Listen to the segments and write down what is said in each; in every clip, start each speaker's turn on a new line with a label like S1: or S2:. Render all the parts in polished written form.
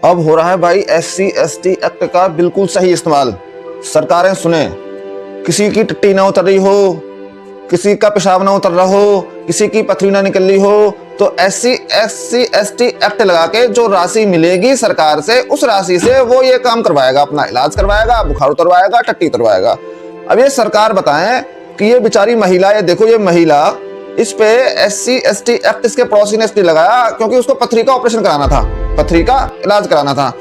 S1: अब हो रहा है भाई SC/ST एक्ट का बिल्कुल सही इस्तेमाल। सरकारें सुने, किसी की टट्टी ना उतर रही हो, किसी का पेशाब ना उतर रहा हो, किसी की पथरी ना निकल रही हो, तो SC/ST एक्ट लगा के जो राशि मिलेगी सरकार से, उस राशि से वो ये काम करवाएगा, अपना इलाज करवाएगा, बुखार उतरवाएगा, टट्टी उतरवाएगा। अब ये सरकार बताएं कि ये बेचारी महिला, ये देखो ये महिला, इस पे SC/ST एक्ट इसके पड़ोसी ने इसलिए लगाया क्योंकि उसको पथरी का ऑपरेशन कराना था, पथरी का इलाज कराना था।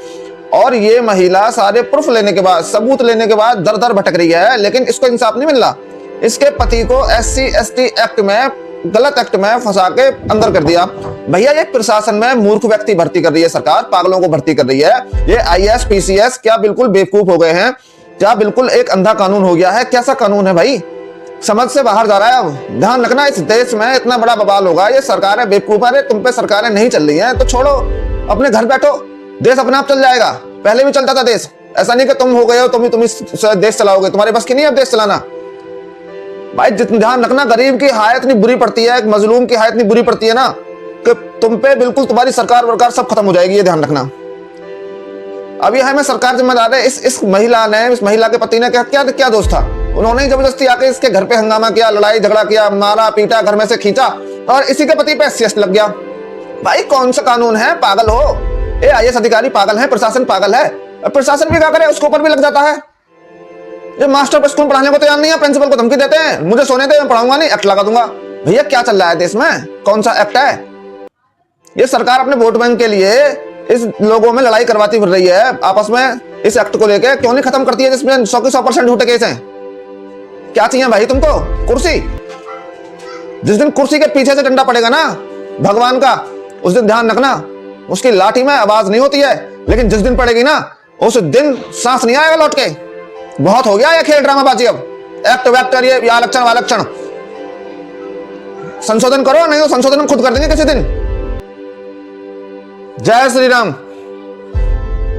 S1: और ये महिला सारे प्रूफ लेने के बाद, सबूत लेने के बाद दर दर भटक रही है, लेकिन इसको इंसाफ नहीं मिल रहा। इसके पति को SC/ST एक्ट में, गलत एक्ट में फंसा के अंदर कर दिया। भैया ये प्रशासन में मूर्ख व्यक्ति भर्ती कर रही है सरकार, पागलों को भर्ती कर रही है। ये IAS PCS क्या बिल्कुल बेवकूफ हो गए हैं? क्या बिल्कुल एक अंधा कानून हो गया है? कैसा कानून है भाई, समझ से बाहर जा रहा है। अब ध्यान रखना, इस देश में इतना बड़ा बवाल होगा। ये सरकारें बेवकूफ है, तुम पे सरकारें नहीं चल रही हैं तो छोड़ो, अपने घर बैठो, देश अपने आप चल जाएगा। पहले भी चलता था देश, ऐसा नहीं कि तुम हो गए हो तुम ही देश चलाओगे, तुम्हारे बस की नहीं है अब देश चलाना। भाई ध्यान रखना, गरीब की हालत इतनी बुरी पड़ती है, एक मजलूम की हालत इतनी बुरी पड़ती है ना कि तुम पे बिल्कुल तुम्हारी सरकार वरकार सब खत्म हो जाएगी, ये ध्यान रखना। अब यह हमें सरकार जिम्मेदार है। इस महिला ने, इस महिला के पति ने क्या दोष था? उन्होंने जबरदस्ती आके इसके घर पे हंगामा किया, लड़ाई झगड़ा किया, मारा पीटा, घर में से खींचा, और इसी के पति पे SC लग गया। भाई कौन सा कानून है? पागल हो? ये IAS अधिकारी पागल है, प्रशासन पागल है। प्रशासन भी क्या करे, उसके ऊपर भी लग जाता है। ये मास्टर पर स्कूल पढ़ाने को तैयार नहीं है, प्रिंसिपल को धमकी देते हैं, मुझे सोने दे, मैं पढ़ाऊंगा नहीं, एक्ट लगा दूंगा। भैया क्या चल रहा है देश में? कौन सा एक्ट है? ये सरकार अपने वोट बैंक के लिए इस लोगों में लड़ाई करवाती फिर रही है आपस में। इस एक्ट को लेकर क्यों नहीं खत्म करती है जिसमें 100 के 100% झूठे केस हैं? क्या चाहिए भाई तुमको? कुर्सी? जिस दिन कुर्सी के पीछे से डंडा पड़ेगा ना भगवान का, उस दिन ध्यान रखना, उसकी लाठी में आवाज नहीं होती है, लेकिन जिस दिन पड़ेगी ना उस दिन सांस नहीं आएगा लौट के। बहुत हो गया ये खेल ड्रामाबाजी। अब एक्ट वैक्टर, ये या लक्षण वालक्षण, संशोधन करो, नहीं तो संशोधन खुद कर देंगे किसी दिन। जय श्री राम।